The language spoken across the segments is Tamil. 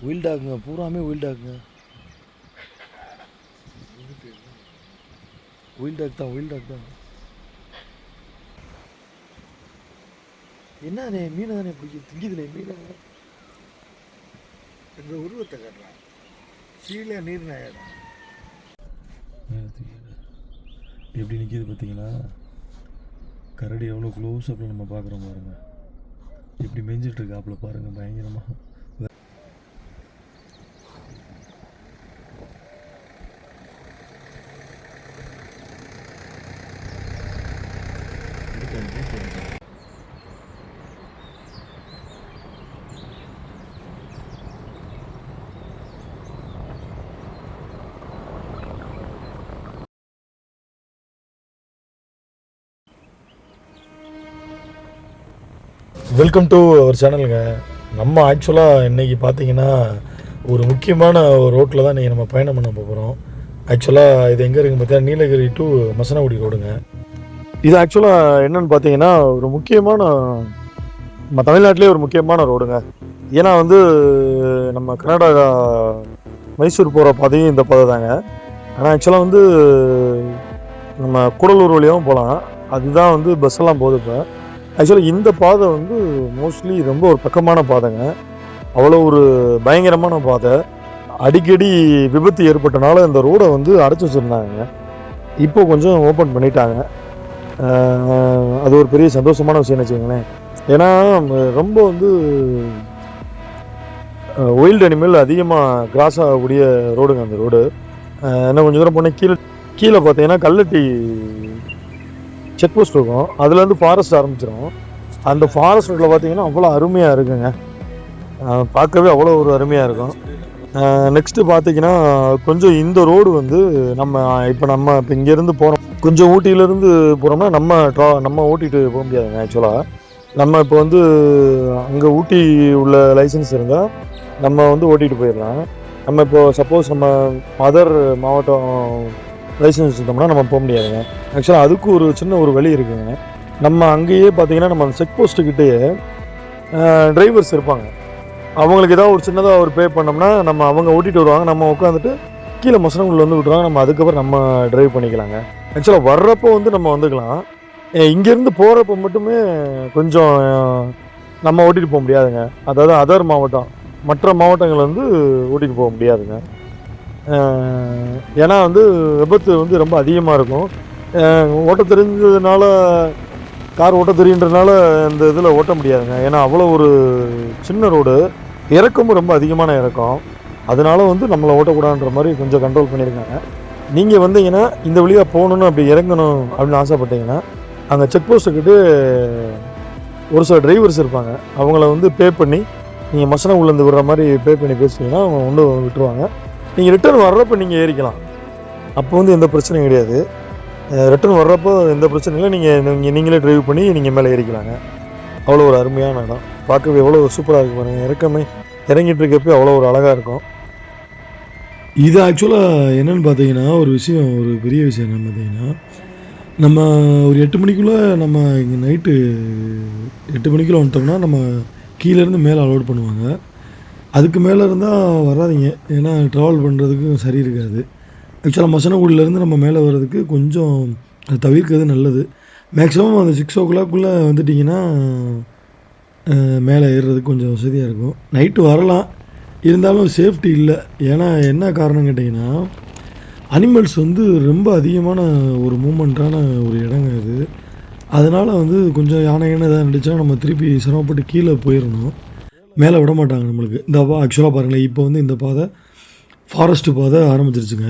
ஒயில்டாகுங்க, பூராமே ஒயில்டாகுங்க. ஒயில்டாக் தான், ஒயில்டாக் தான். என்னண்ணே மீனை தானே பிடிக்கும், திங்கிதுண்ணே மீனை. இந்த உருவத்தை கட்டுறான் கீழே நீர் நாயிடும். எப்படி நிற்கிது பார்த்தீங்களா? கரடி எவ்வளோ க்ளோஸ் அப்பில் நம்ம பார்க்குறோம் பாருங்க. எப்படி மேய்ஞ்சிட்ருக்கு அப்பில் பாருங்கள், பயங்கரமாக. வெல்கம் டு அவர் சேனலுங்க. நம்ம ஆக்சுவலாக இன்றைக்கி பார்த்தீங்கன்னா ஒரு முக்கியமான ரோட்டில் தான் இன்றைக்கி நம்ம பயணம் பண்ண போகிறோம். ஆக்சுவலாக இது எங்கே இருக்குன்னு பார்த்தீங்கன்னா நீலகிரி டு மசனகுடி ரோடுங்க. இது ஆக்சுவலாக என்னென்னு பார்த்தீங்கன்னா ஒரு முக்கியமான, நம்ம தமிழ்நாட்டிலே ஒரு முக்கியமான ரோடுங்க. ஏன்னா வந்து நம்ம கர்நாடகா மைசூர் போகிற பாதையும் இந்த பாதை தாங்க. ஆனால் ஆக்சுவலாக வந்து நம்ம கூடலூர் வழியாகவும் போகலாம். அதுதான் வந்து பஸ்ஸெல்லாம் போகுது. இப்போ ஆக்சுவலாக இந்த பாதை வந்து மோஸ்ட்லி ரொம்ப ஒரு பக்கமான பாதைங்க. அவ்வளோ ஒரு பயங்கரமான பாதை. அடிக்கடி விபத்து ஏற்பட்டனால இந்த ரோடை வந்து அடைச்சி வச்சுருந்தாங்க. இப்போ கொஞ்சம் ஓப்பன் பண்ணிட்டாங்க. அது ஒரு பெரிய சந்தோஷமான விஷயம்னு வச்சுக்கோங்களேன். ஏன்னா ரொம்ப வந்து ஒயில்டு அனிமல் அதிகமாக கிராஸ் ஆகக்கூடிய ரோடுங்க அந்த ரோடு. இன்னும் கொஞ்சம் தூரம் போனால் கீழே பார்த்தீங்கன்னா கல்லட்டி செக் போஸ்ட் இருக்கும். அதுலேருந்து ஃபாரஸ்ட் ஆரம்பிச்சிடும். அந்த ஃபாரஸ்ட் ரோட்டில் பார்த்தீங்கன்னா அவ்வளோ அருமையாக இருக்குங்க. பார்க்கவே அவ்வளோ ஒரு அருமையாக இருக்கும். நெக்ஸ்ட்டு பார்த்தீங்கன்னா கொஞ்சம் இந்த ரோடு வந்து நம்ம இப்போ இங்கேருந்து போகிறோம், கொஞ்சம் ஊட்டியிலேருந்து போகிறோம்னா நம்ம ஓட்டிகிட்டு போக முடியாதுங்க. ஆக்சுவலாக நம்ம இப்போ வந்து அங்கே ஊட்டி உள்ள லைசன்ஸ் இருந்தால் நம்ம வந்து ஓட்டிகிட்டு போயிடலாம். நம்ம இப்போ சப்போஸ் நம்ம மதர் மாவட்டம் லைசன்ஸ் வச்சுட்டோம்னா நம்ம போக முடியாதுங்க. ஆக்சுவலாக அதுக்கு ஒரு சின்ன ஒரு வழி இருக்குங்க. நம்ம அங்கேயே பார்த்தீங்கன்னா நம்ம அந்த செக் போஸ்ட்டுக்கிட்டேயே டிரைவர்ஸ் இருப்பாங்க. அவங்களுக்கு ஏதாவது ஒரு சின்னதாக ஒரு பே பண்ணோம்னா அவங்க ஓட்டிகிட்டு வருவாங்க. நம்ம உட்காந்துட்டு கீழே மசனங்குள்ள வந்து விட்டுருவாங்க. நம்ம அதுக்கப்புறம் நம்ம டிரைவ் பண்ணிக்கலாங்க. ஆக்சுவலாக வர்றப்போ வந்து நம்ம வந்துக்கலாம். இங்கேருந்து போகிறப்ப மட்டுமே கொஞ்சம் நம்ம ஓட்டிகிட்டு போக முடியாதுங்க. அதாவது அதர் மாவட்டம், மற்ற மாவட்டங்கள் வந்து ஓட்டிகிட்டு போக முடியாதுங்க. ஏன்னா வந்து விபத்து வந்து ரொம்ப அதிகமாக இருக்கும். ஓட்ட தெரிஞ்சதுனால, கார் ஓட்ட தெரியுன்றதுனால இந்த இதில் ஓட்ட முடியாதுங்க. ஏன்னா அவ்வளோ ஒரு சின்ன ரோடு, இறக்கமும் ரொம்ப அதிகமான இறக்கம். அதனால வந்து நம்மளை ஓட்டக்கூடாதுன்ற மாதிரி கொஞ்சம் கண்ட்ரோல் பண்ணியிருக்காங்க. நீங்கள் வந்தீங்கன்னா இந்த வழியாக போகணுன்னு அப்படி இறங்கணும் அப்படின்னு ஆசைப்பட்டீங்கன்னா அங்கே செக் போஸ்ட்டுக்கிட்டு ஒரு சில டிரைவர்ஸ் இருப்பாங்க. அவங்கள வந்து பே பண்ணி நீங்கள் மசனம் உள்ளேருந்து விடுற மாதிரி பே பண்ணி பேசுனீங்கன்னா அவங்க கொண்டு விட்டுருவாங்க. நீங்கள் ரிட்டர்ன் வர்றப்போ நீங்கள் ஏறிக்கலாம். அப்போ வந்து எந்த பிரச்சனையும் கிடையாது. ரிட்டர்ன் வர்றப்போ எந்த பிரச்சனையும் இல்லை. நீங்களே ட்ரைவ் பண்ணி நீங்கள் மேலே ஏறிக்கலாங்க. அவ்வளோ ஒரு அருமையான இடம். பார்க்கவே எவ்வளோ சூப்பராக இருக்குது பாருங்கள். இறங்கிட்டு இருக்கப்போ அவ்வளோ ஒரு அழகாக இருக்கும். இது ஆக்சுவலாக என்னென்னு பார்த்தீங்கன்னா ஒரு பெரிய விஷயம் என்னென்னு பார்த்தீங்கன்னா, நம்ம ஒரு 8 மணிக்குள்ளே நம்ம இங்கே நைட்டு 8 மணிக்குள்ளே வந்துட்டோம்னா நம்ம கீழேருந்து மேலே அலோட் பண்ணுவாங்க. அதுக்கு மேலே இருந்தால் வராதிங்க. ஏன்னா ட்ராவல் பண்ணுறதுக்கு சரி இருக்காது. ஆக்சுவலாக மசனகுடியிலேருந்து நம்ம மேலே வர்றதுக்கு கொஞ்சம் அது தவிர்க்கிறது நல்லது. மேக்ஸிமம் அந்த 6 o'clock வந்துட்டிங்கன்னா மேலே ஏறுறதுக்கு கொஞ்சம் வசதியாக இருக்கும். நைட்டு வரலாம், இருந்தாலும் சேஃப்டி இல்லை. ஏன்னா என்ன காரணம் கேட்டிங்கன்னா, அனிமல்ஸ் வந்து ரொம்ப அதிகமான ஒரு மூமெண்ட்டான ஒரு இடங்க அது. அதனால் வந்து கொஞ்சம் யானை எதாவது இருந்துச்சுன்னா நம்ம திருப்பி சிரமப்பட்டு கீழே போயிடணும். மேலே விட மாட்டாங்க நம்மளுக்கு. இந்த ஆக்சுவலாக பாருங்களேன், இப்போ வந்து இந்த பாதை ஃபாரஸ்ட்டு பாதை ஆரம்பிச்சிருச்சுங்க.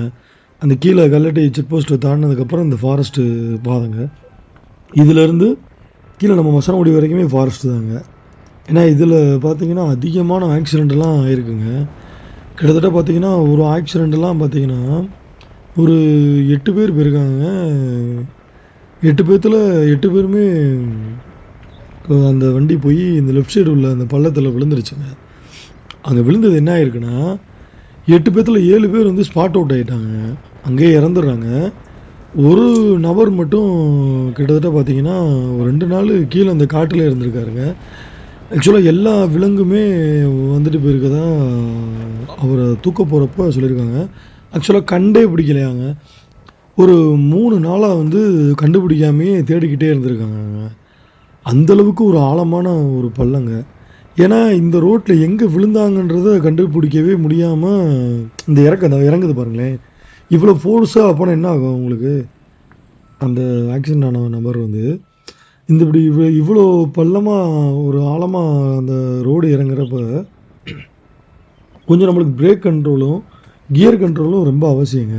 அந்த கீழே கல்லட்டி செக் போஸ்ட்டை தாண்டினதுக்கப்புறம் இந்த ஃபாரஸ்ட்டு பாதைங்க. இதிலேருந்து கீழே நம்ம மசனகுடி வரைக்குமே ஃபாரஸ்ட்டு தாங்க. ஏன்னா இதில் பார்த்திங்கன்னா அதிகமான ஆக்சிடெண்ட்டெல்லாம் ஆயிருக்குங்க. கிட்டத்தட்ட பார்த்திங்கன்னா ஒரு ஆக்சிடெண்ட்டெல்லாம் பார்த்திங்கன்னா ஒரு 8 பேர் போயிருக்காங்க. 8 பேர்த்தில் 8 பேருமே அந்த வண்டி போய் இந்த லெஃப்ட் சைடு உள்ள அந்த பள்ளத்தில் விழுந்துருச்சுங்க. அங்கே விழுந்தது என்ன ஆயிருக்குன்னா, 8 பேர்த்தில் 7 பேர் வந்து ஸ்பாட் அவுட் ஆகிட்டாங்க. அங்கேயே இறந்துடுறாங்க. ஒரு நபர் மட்டும் கிட்டத்தட்ட பார்த்திங்கன்னா ஒரு 2 நாள் கீழே அந்த காட்டில் இருந்திருக்காருங்க. ஆக்சுவலாக எல்லா விலங்குமே வந்துட்டு போயிருக்கதா அவரை தூக்க போகிறப்ப சொல்லியிருக்காங்க. ஆக்சுவலாக கண்டே பிடிக்கலையாங்க. ஒரு 3 நாளா வந்து கண்டுபிடிக்காமயே தேடிக்கிட்டே இருந்திருக்காங்கங்க. அந்த அளவுக்கு ஒரு ஆழமான ஒரு பள்ளங்க. ஏன்னா, இந்த ரோட்ல எங்க விழுந்தாங்கன்றத கண்டுபிடிக்கவே முடியாம இந்த அந்த இறங்குது பாருங்களேன். இவ்வளோ ஃபோர்ஸா அப்போனா என்ன ஆகும் உங்களுக்கு? அந்த ஆக்சிடென்ட் ஆன நபர் வந்து இந்த இப்படி இவ்வளோ பள்ளமா ஒரு ஆழமா அந்த ரோடு இறங்குறப்ப, கொஞ்சம் நம்மளுக்கு பிரேக் கண்ட்ரோலும், கியர் கண்ட்ரோலும் ரொம்ப அவசியங்க.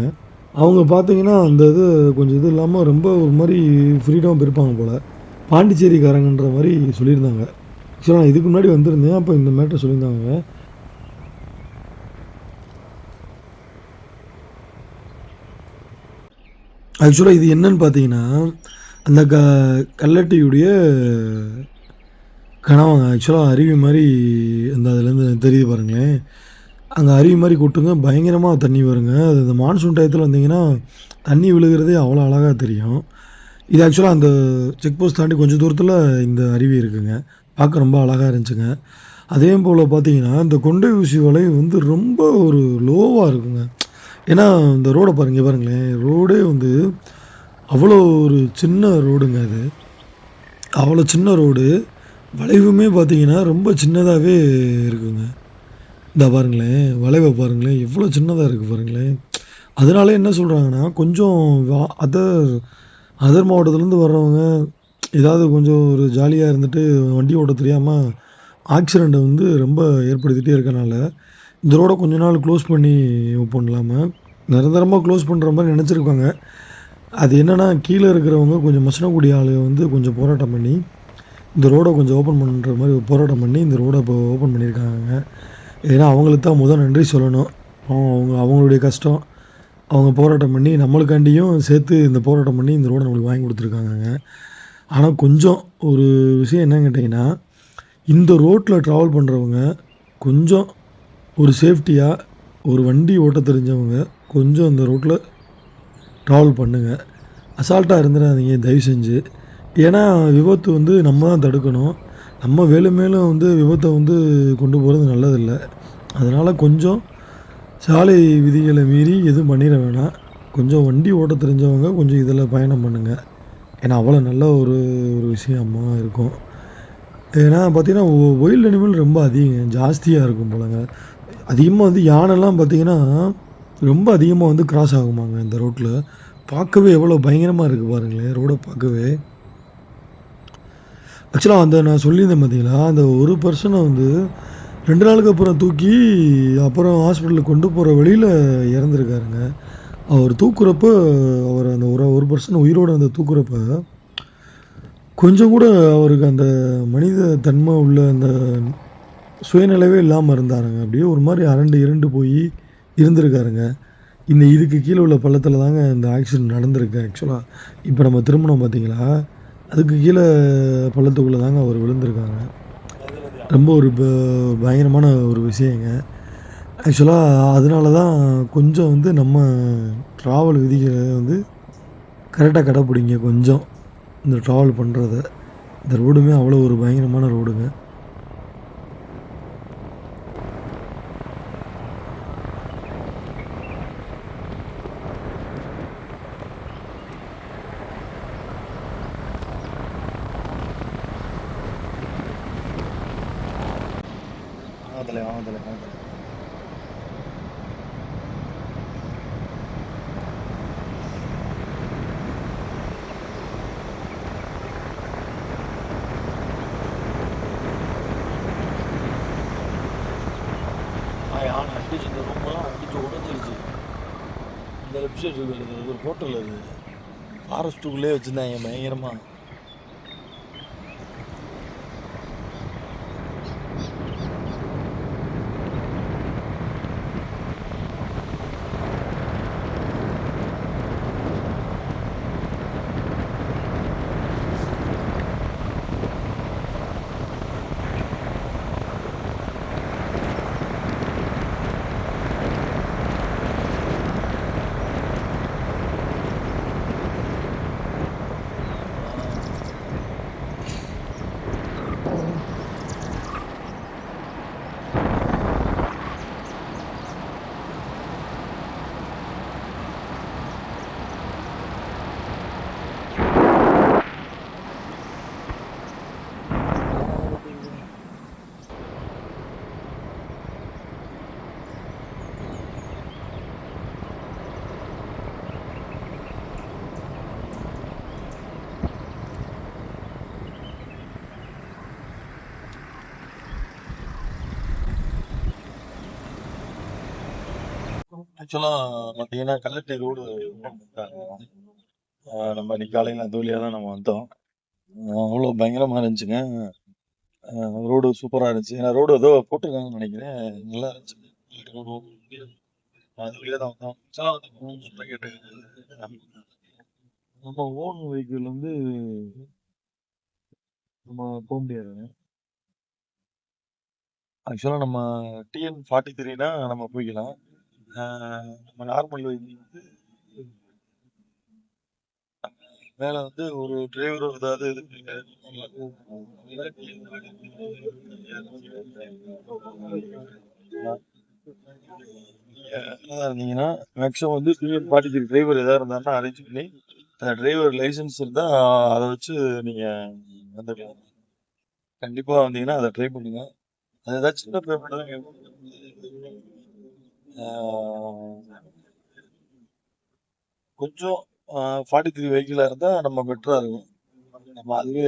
அவங்க பார்த்தீங்கன்னா, அந்த இது கொஞ்சம் இது இல்லாம ரொம்ப ஒரு மாரி ஃப்ரீடமா போயிருப்பாங்க போல. பாண்டிச்சேரிக்காரங்கன்ற மாரி சொல்லியிருந்தாங்க. ஆக்சுவலா நான் இதுக்கு முன்னாடி வந்திருந்தேன். அப்ப இந்த மேட்டர் சொல்லியிருந்தாங்க. ஆக்சுவலா இது என்னன்னு பார்த்தீங்கன்னா, அந்த கல்லட்டியுடைய கணவங்க. ஆக்சுவலா அருவி மாரி அந்த அதுலேருந்து தெரியுது பாருங்களேன். அங்க அருவி மாரி கொட்டுங்க. பயங்கரமா தண்ணி வருங்க. அது இந்த மான்சூன் டயத்துல வந்தீங்கன்னா, தண்ணி விழுகுறதே அவ்வளோ அழகா தெரியும். இது ஆக்சுவலா அந்த செக் போஸ்ட் தாண்டி கொஞ்சம் தூரத்தில இந்த அருவி இருக்குங்க. பார்க்க ரொம்ப அழகா இருந்துச்சுங்க. அதேயும் போல பார்த்தீங்கன்னா, இந்த கொண்டை ஊசி வளைவு வந்து ரொம்ப ஒரு லோவா இருக்குங்க. ஏன்னா, இந்த ரோட பாருங்க, இங்க பாருங்களேன். ரோடே வந்து அவ்வளோ ஒரு சின்ன ரோடுங்க அது. அவ்வளோ சின்ன ரோடு. வளைவுமே பார்த்தீங்கன்னா, ரொம்ப சின்னதாவே இருக்குங்க. இந்தா பாருங்களேன், வளைவ பாருங்களேன். எவ்வளோ சின்னதா இருக்கு பாருங்களேன். அதனாலே என்ன சொல்றாங்கன்னா, கொஞ்சம் அதர் அதர் மாவட்டத்துலேருந்து வர்றவங்க, ஏதாவது கொஞ்சம் ஒரு ஜாலியா இருந்துட்டு வண்டி ஓட்ட தெரியாம ஆக்சிடென்ட்ட வந்து ரொம்ப ஏற்படுத்திட்டே இருக்கனால, இந்த ரோட கொஞ்ச நாள் க்ளோஸ் பண்ணி பண்ணலாம, நிரந்தரமா க்ளோஸ் பண்ற மாரி நெனச்சிருக்காங்க. அது என்னன்னா, கீழ இருக்கிறவங்க கொஞ்சம் மசினகுடி ஆளுங்க வந்து கொஞ்சம் போராட்டம் பண்ணி, இந்த ரோட கொஞ்சம் ஓப்பன் பண்ற மாரி ஒரு போராட்டம் பண்ணி, இந்த ரோட இப்போ ஓப்பன் பண்ணியிருக்காங்கங்க. ஏன்னா, அவங்களுக்கு தான் நன்றி சொல்லணும். அவங்க அவங்களுடைய கஷ்டம். அவங்க போராட்டம் பண்ணி நம்மளுக்காண்டியும் சேர்த்து இந்த போராட்டம் பண்ணி இந்த ரோட நம்மளுக்கு வாங்கி குடுத்துருக்காங்கங்க. ஆனா, கொஞ்சம் ஒரு விஷயம் என்னன்னு கேட்டீங்கன்னா, இந்த ரோட்ல ட்ராவல் பண்றவங்க கொஞ்சம் ஒரு சேஃப்டியா, ஒரு வண்டி ஓட்டத் தெரிஞ்சவங்க கொஞ்சம் இந்த ரோட்ல ட்ராவல் பண்ணுங்க. அசால்ட்டா இருந்துறாதீங்க தயவு செஞ்சு. ஏன்னா, விபத்து வந்து நம்ம தான் தடுக்கணும். நம்ம மேலும் மேலும் வந்து விபத்த வந்து கொண்டு போறது நல்லதில்ல. அதனால கொஞ்சம் சாலை விதிகள மீறி எதுவும் பண்ணிற வேணாம். கொஞ்சம் வண்டி ஓட்டத் தெரிஞ்சவங்க கொஞ்சம் இதில பயணம் பண்ணுங்க. ஏன்னா, அவ்வளோ நல்ல ஒரு ஒரு விஷயமா இருக்கும். ஏன்னா பார்த்தீங்கன்னா, ஒயில்ட் அனிமல் ரொம்ப ஜாஸ்தியா இருக்கும் போலங்க. அதிகமா வந்து யானைலாம் பார்த்தீங்கன்னா, ரொம்ப அதிகமா வந்து கிராஸ் ஆகுமாங்க இந்த ரோட்ல. பார்க்கவே எவ்வளோ பயங்கரமா இருக்கு பாருங்களேன், ரோட பார்க்கவே. ஆக்சுவலா அந்த நான் சொல்லியிருந்தேன் பார்த்தீங்களா, அந்த ஒரு பெர்சன வந்து 2 நாளுக்கு அப்புறம் தூக்கி, அப்புறம் ஹாஸ்பிட்டலுக்கு கொண்டு போற வழியில இறந்திருக்காருங்க. அவர் தூக்குறப்ப, அவர அந்த ஒரு பெர்சன் உயிரோட அந்த தூக்குறப்ப, கொஞ்சம் கூட அவருக்கு அந்த மனித தன்ம உள்ள அந்த சுயநினைவே இல்லாம இருந்தாருங்க. அப்படியே ஒரு மாரி அரண்டு இரண்டு போயி இருந்திருக்காருங்க. இதுக்கு கீழ உள்ள பள்ளத்தில தாங்க இந்த ஆக்சிடென்ட் நடந்திருக்கு ஆக்சுவலா. இப்ப நம்ம திரும்புனோம் பார்த்தீங்களா, அதுக்கு கீழ பள்ளத்துக்குள்ள தாங்க அவரு விழுந்திருக்காங்க. ரொம்ப ஒரு பயங்கரமான ஒரு விஷயங்க. ஆக்சுவலா அதனால தான் கொஞ்சம் வந்து நம்ம டிராவல் விதிகள வந்து கரெக்ட்டா கடைப்பிடிங்க கொஞ்சம். இந்த டிராவல் பண்றத. இந்த ரோடுமே அவ்வளோ ஒரு பயங்கரமான ரோடுங்க. ஆகலை ஆகலை ஆகலை. யானை அடிச்சு இந்த ரூமெல்லாம் அடிச்சு உடஞ்சிருச்சு. இந்த லெஃப்ட் சைடு இருக்குது ஒரு ஹோட்டல் அது. ஃபாரஸ்ட்டுக்குள்ளே வச்சுருந்தாங்க பயங்கரமா. ஆக்சுவலாக பார்த்தீங்கன்னா கல்லட்டை ரோடு நம்ம இன்னைக்கு காலையில் அந்த வழியாக தான் நம்ம வந்தோம். அவ்வளோ பயங்கரமாக இருந்துச்சுங்க. ரோடு சூப்பராக இருந்துச்சு. ஏன்னா ரோடு ஏதோ போட்டிருக்காங்கன்னு நினைக்கிறேன். நல்லா இருந்துச்சு. அது வழியாக தான் வந்தோம். ஆக்சுவலாக வந்து சொல்ல கேட்டு நம்ம ஓன் வெஹிக்கிள் வந்து நம்ம போக முடியாதுங்க. ஆக்சுவலாக நம்ம TN43னா நம்ம போய்க்கலாம். நம்ம நார்மல் வெஹிக்கிள் வந்து மேலே வந்து ஒரு டிரைவர் ஏதாவது இருந்தீங்கன்னா மேக்ஸிமம் வந்து TN43 டிரைவர் ஏதாவது இருந்தாருன்னா அரேஞ்ச் பண்ணி அந்த டிரைவர் லைசன்ஸ் இருந்தால் அதை வச்சு நீங்கள் வந்துக்கலாம். கண்டிப்பாக வந்தீங்கன்னா அதை ட்ரை பண்ணுங்க. அது ஏதாச்சும் சின்ன பேமெண்ட் தான் கேட்கும். கொஞ்சம் 43 வெஹிக்கிளாக இருந்தால் நம்ம பெட்டராக இருக்கும். நம்ம அதுவே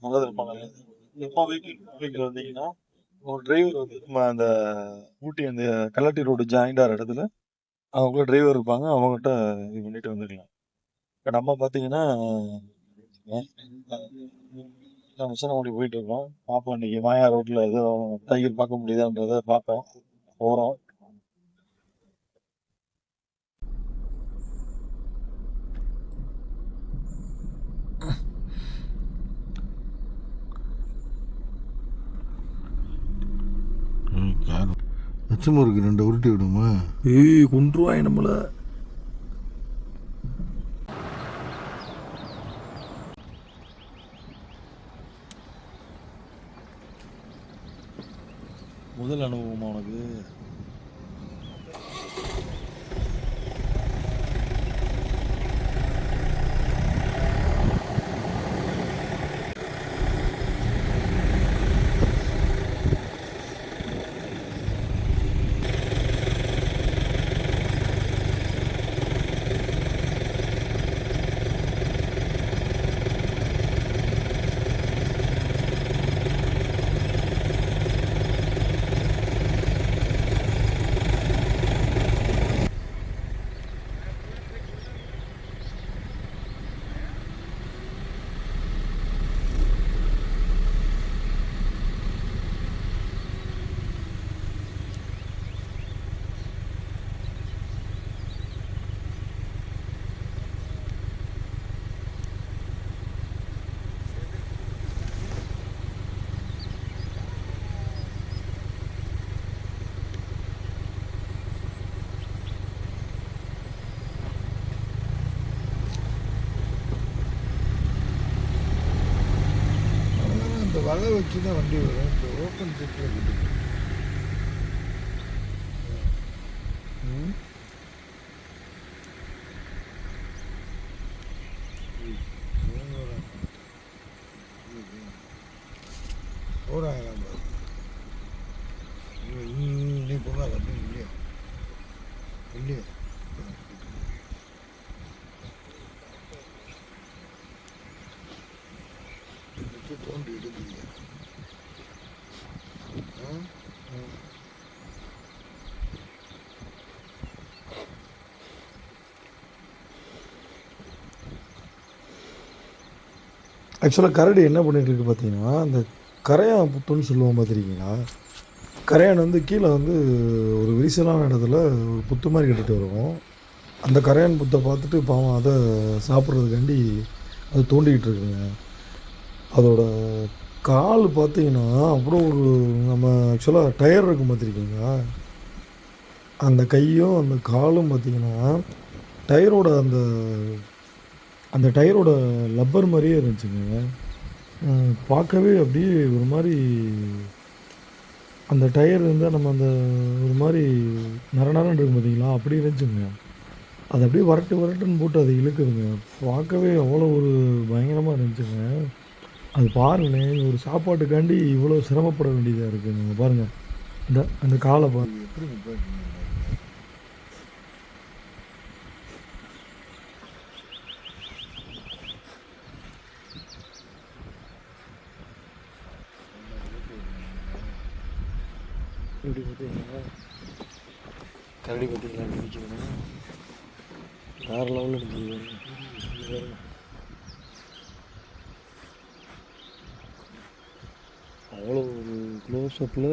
நல்லது ரொம்ப நல்லது. நம்ம வெஹிக்கிள் வந்தீங்கன்னா ஒரு டிரைவர் வந்து நம்ம அந்த ஊட்டி அந்த கல்லட்டி ரோடு ஜாயிண்ட் ஆகிற இடத்துல அவங்க டிரைவர் இருப்பாங்க. அவங்ககிட்ட இது பண்ணிட்டு வந்துக்கலாம். இப்போ நம்ம பார்த்தீங்கன்னா மிஷனகுடி போயிட்டு இருக்கோம். பார்ப்போம் இன்னைக்கு மாயா ரோட்ல எதுவும் டைகர் பார்க்க முடியுதான்றத பார்ப்போம். போகிறோம். லட்சமூருக்கு 2 உருட்டி விடுமா? ஏய் கொண்டுருவாங்க நம்மள. முதல் அனுபவமா உனக்கு? அந்த வலை வச்சு தான் வண்டி வரும். இப்போ ஓப்பன் செட்டில் இருக்குது. ஓடாங்களாம் பாரு. நீ போகாத அப்படின்னு இல்லையா இல்லையா தோண்டி எடுக்கிறீங்க. ஆக்சுவலாக கரடி என்ன பண்ணிட்டு இருக்கு பார்த்தீங்கன்னா, அந்த கரையான் புத்துன்னு சொல்லுவோம் பார்த்துருக்கீங்களா? கரையான் வந்து கீழே வந்து ஒரு விரிசலான இடத்துல ஒரு புத்து மாதிரி கட்டிட்டு வரும். அந்த கரையான் புத்தை பார்த்துட்டு பாவம் அதை சாப்பிட்றதுக்காண்டி அது தோண்டிக்கிட்டு இருக்குங்க. அதோட கால் பார்த்தீங்கன்னா அவ்வளோ ஒரு நம்ம ஆக்சுவலாக டயர் இருக்கும் பார்த்துருக்கீங்களா? அந்த கையும் அந்த காலும் பார்த்தீங்கன்னா டயரோட அந்த அந்த டயரோட லப்பர் மாதிரியே இருந்துச்சுங்க. பார்க்கவே அப்படியே ஒரு மாதிரி அந்த டயர் இருந்தால் நம்ம அந்த ஒரு மாதிரி நரநரன்னு இருக்கும் பார்த்தீங்களா? அப்படி இருந்துச்சுங்க. அது அப்படியே வரட்டு வரட்டுன்னு போட்டு அதை இழுக்குதுங்க. பார்க்கவே அவ்வளோ ஒரு பயங்கரமாக இருந்துச்சுங்க. அது பாருங்களேன், ஒரு சாப்பாட்டுக்காண்டி இவ்வளோ சிரமப்பட வேண்டியதாக இருக்குங்க. பாருங்கள், அந்த காலை பாருங்க. எப்படி நிப்பாட்டினீங்க? இப்படி பார்த்தீங்கன்னா கரடி பார்த்தீங்களா எப்படி நிற்கிதுன்னா வேறு லெவலில் நிற்கிது பாருங்க. அவ்வளோ ஒரு க்ளோஸ்அப்பில்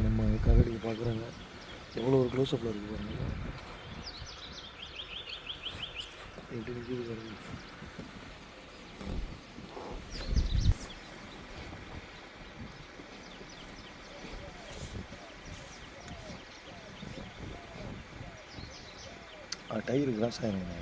நம்ம கரடியை பார்க்குறாங்க. எவ்வளோ ஒரு க்ளோஸ்அப்பில் இருக்குது பாருங்க, எப்படி நிற்கிது பாருங்க. டயரு கிராஸ் ஆயிருங்க.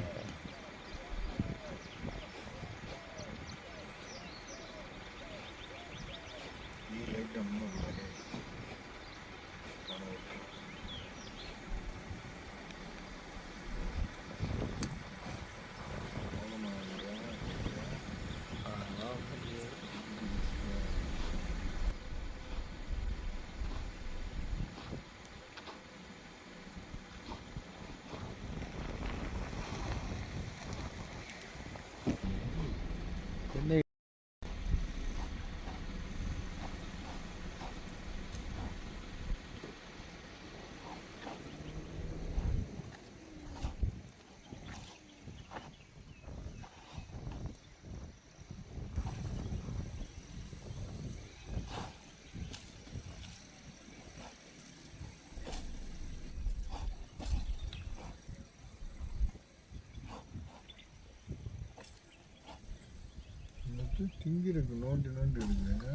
என்ன திங்கிருக்கு நோண்டி நோண்டி இருக்குங்க.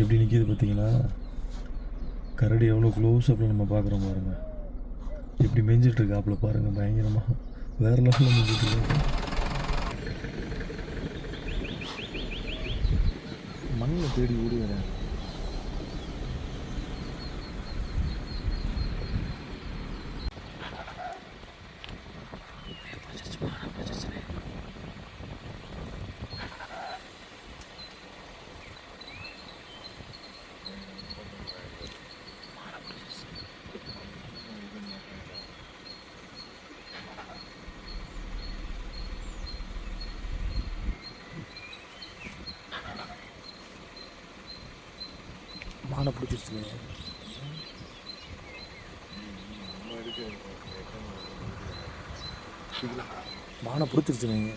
எப்படி நிற்கிது பார்த்தீங்களா? கரடி எவ்வளோ க்ளோஸ்அப்பில் நம்ம பார்க்குறோம் பாருங்கள். எப்படி மேய்ஞ்சிட்ருக்கு ஆப்பில் பாருங்கள், பயங்கரமாக வேறு லெவலில் மேய்ஞ்சிட்ருக்கு. மண்ணில் தேடி ஓடி வரேன். மானை பிடிச்சிருச்சுங்க. மானை பிடிச்சிருச்சுங்க.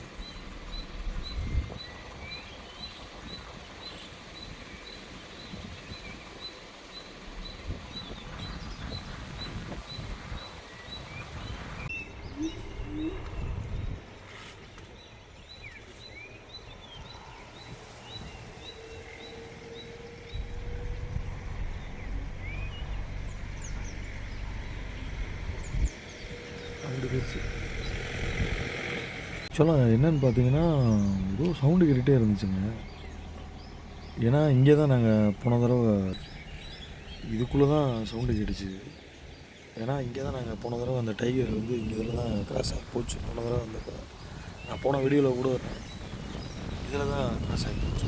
ஆக்சுவலாக என்னென்னு பார்த்தீங்கன்னா ஏதோ சவுண்டு கேட்டுகிட்டே இருந்துச்சுங்க. ஏன்னா இங்கே தான் நாங்கள் போன தடவை இதுக்குள்ளே தான் சவுண்டு கேட்டுச்சு. ஏன்னா இங்கே தான் நாங்கள் போன தடவை அந்த டைகர் வந்து இங்கே இதில் தான் கிராஸ் ஆகி போச்சு. போன தடவை அந்த நான் போன வீடியோவில் கூட இதில் தான் கிராஸ் ஆகி போச்சு.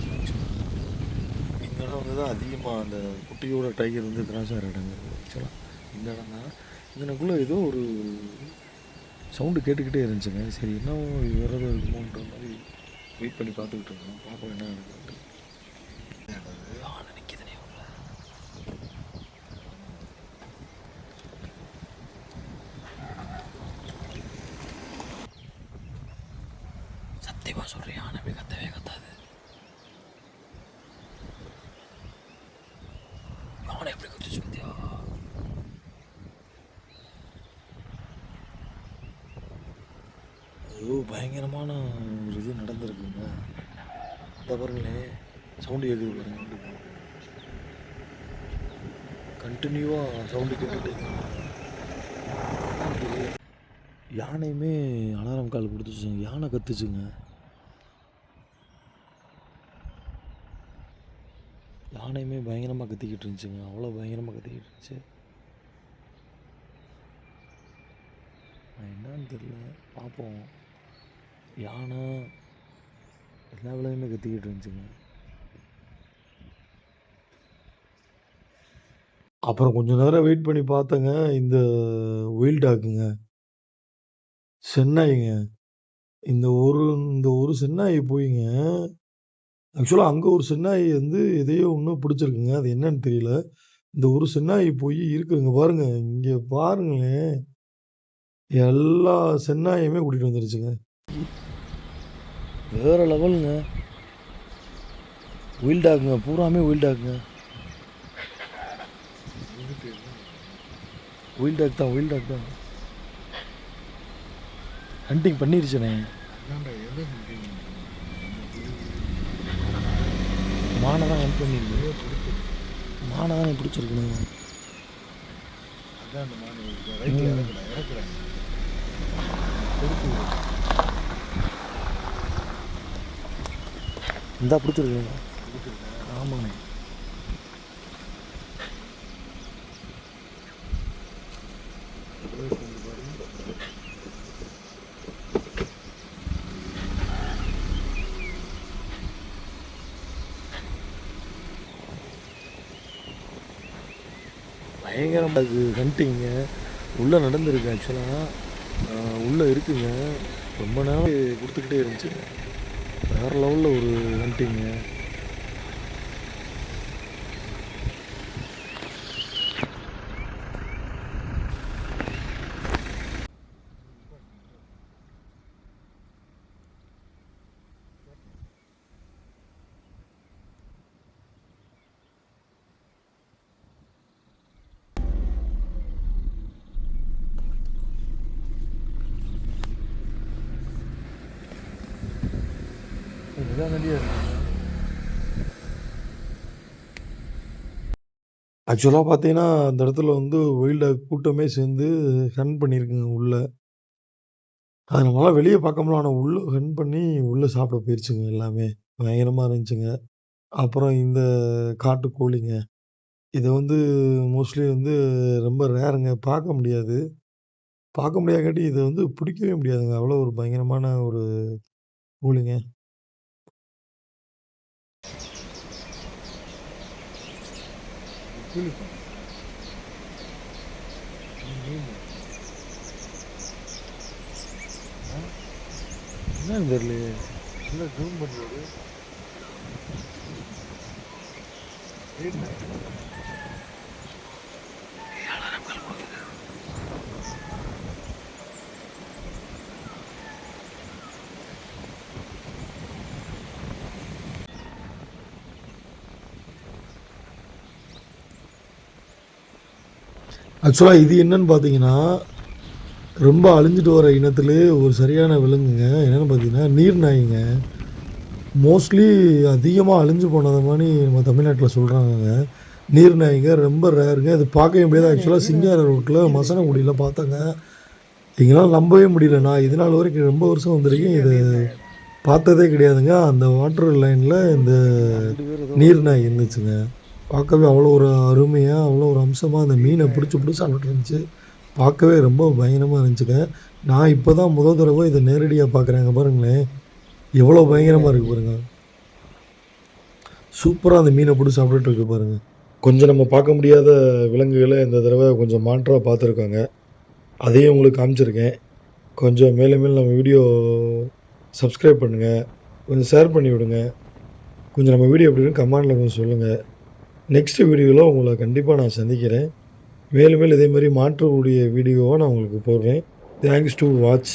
இந்த இடம் வந்து தான் அதிகமாக அந்த குட்டியோட டைகர் வந்து கிராஸ் ஆகிற இடங்க. ஆக்சுவலாக இந்த இடம் தான். இதனுக்குள்ளே ஏதோ ஒரு சவுண்டு கேட்டுக்கிட்டே இருந்துச்சுங்க. சரி என்ன இது வர்றது இருக்குமோன்ற மாதிரி வெயிட் பண்ணி பார்த்துக்கிட்டு இருக்கோம். பார்ப்போம் என்ன நடக்குது. நிற்கிதுனே சத்தியமாக சொல்கிறேன், ஆனால் அப்படி கத்தவே கத்தாது. அவனை எப்படி கத்துச்சு பத்தியா? ஏதோ பயங்கரமான ஒரு இது நடந்திருக்குங்க. இந்த பாருங்களே சவுண்டு கேட்குது பாருங்க. கண்டினியூவாக சவுண்டு கேட்டுகிட்டே யானையுமே அலாரம் கால் கொடுத்துச்சுங்க. யானை கத்துச்சுங்க. யானையுமே பயங்கரமாக கத்திக்கிட்டு இருந்துச்சுங்க. அவ்வளோ பயங்கரமாக கத்திக்கிட்டு இருந்துச்சு. என்னன்னு தெரியல, பார்ப்போம். யானை எல்லா விலையுமே கத்திக்கிட்டு இருந்துச்சுங்க. அப்புறம் கொஞ்ச நேரம் வெயிட் பண்ணி பார்த்தேங்க. இந்த ஒயில் டாக்குங்க, சென்னாய்ங்க, இந்த ஒரு சென்னாய் போயிங்க. ஆக்சுவலாக அங்கே ஒரு சென்னாய் எதையோ இன்னும் பிடிச்சிருக்குங்க. அது என்னன்னு தெரியல. இந்த ஒரு சென்னாய் போய் இருக்குங்க பாருங்க. இங்கே பாருங்களேன், எல்லா சென்னாயுமே கூட்டிகிட்டு வந்துருச்சுங்க. வேற லெவலுங்க. ஒயில் டாக்குங்க, பூராமே ஒயில் டாக்குங்க. ஒயில் டாக் தான். ஹண்டிங் பண்ணிருச்சுனே. மானை தான் ஹண்ட் பண்ணிருக்கு. மானை தானே பிடிச்சிருக்கணும். இந்தா பிடிச்சிருக்குங்க. ஆமாண்ணே. பயங்கரமாக இருக்குது ஹண்டிங்க. உள்ளே நடந்துருக்கு. ஆக்சுவலாக உள்ளே இருக்குங்க. ரொம்ப நேரம் கொடுத்துக்கிட்டே இருந்துச்சு. வேறு லெவலில் ஒரு ஹண்டிங்க. இதுதான் நிறைய ஆக்சுவலாக பார்த்தீங்கன்னா, அந்த இடத்துல ஒயில் டாக் கூட்டமே சேர்ந்து ஹன் பண்ணியிருக்குங்க உள்ள. அது நம்மளால வெளிய பார்க்க முடியல. ஆனா உள்ள ஹன் பண்ணி உள்ள சாப்பிட போயிருச்சுங்க எல்லாமே. பயங்கரமா இருந்துச்சுங்க. அப்புறம் இந்த காட்டுக்கோழிங்க. இது மோஸ்ட்லி ரொம்ப ரேருங்க. பார்க்க முடியாது. பார்க்க முடியாதங்காட்டி இத பிடிக்கவே முடியாதுங்க. அவ்வளோ ஒரு பயங்கரமான ஒரு கோழிங்க. என்னன்னு தெரியலையே. நல்லா ஜூம் பண்ணுறது. ஆக்சுவலா இது என்னன்னு பார்த்தீங்கன்னா, ரொம்ப அழிஞ்சிட்டு வர இனத்திலே ஒரு சரியான விலங்குங்க. என்னன்னு பார்த்தீங்கன்னா, நீர்நாய்ங்க. மோஸ்ட்லி அதிகமா அழிஞ்சு போனது மாரி நம்ம தமிழ்நாட்டுல சொல்றாங்கங்க. நீர்நாய்ங்க ரொம்ப ரேருங்க. அது பார்க்கவே முடியாது. ஆக்சுவலா சிங்கார ரோட்ல மசனகுடியில பார்த்தேங்க. எங்களால நம்பவே முடியல. நான் இது நாள் வரைக்கும் ரொம்ப வருஷம் வந்திருக்கேன். இது பார்த்ததே கிடையாதுங்க. அந்த வாட்டர் லைன்ல இந்த நீர்நாய் இருந்துச்சுங்க. பார்க்கவே அவ்வளோ ஒரு அருமையா, அவ்வளோ ஒரு அம்சமா அந்த மீனை பிடிச்சு சாப்பிட்டுட்டு இருந்துச்சு. பார்க்கவே ரொம்ப பயங்கரமா இருந்துச்சுங்க. நான் இப்போ தான் முதல் தடவை இதை நேரடியா பார்க்குறேங்க. பாருங்களேன், எவ்வளோ பயங்கரமா இருக்கு பாருங்க. சூப்பரா அந்த மீனை பிடிச்சி சாப்பிட்டுட்டு இருக்கு பாருங்க. கொஞ்சம் நம்ம பார்க்க முடியாத விலங்குகளை இந்த தடவை கொஞ்சம் மாற்றா பார்த்துருக்காங்க. அதையும் உங்களுக்கு காமிச்சிருக்கேன். கொஞ்சம் மேலும் மேலும் நம்ம வீடியோ சப்ஸ்கிரைப் பண்ணுங்க. கொஞ்சம் ஷேர் பண்ணி விடுங்க. கொஞ்சம் நம்ம வீடியோ எப்படி இருக்குன்னு கமெண்ட்ல கொஞ்சம் சொல்லுங்க. நெக்ஸ்ட் வீடியோவில் உங்களை கண்டிப்பாக நான் சந்திக்கிறேன். மேலும் மேலும் இதே மாதிரி மாற்றக்கூடிய வீடியோவை நான் உங்களுக்கு போடுறேன். Thanks to watch.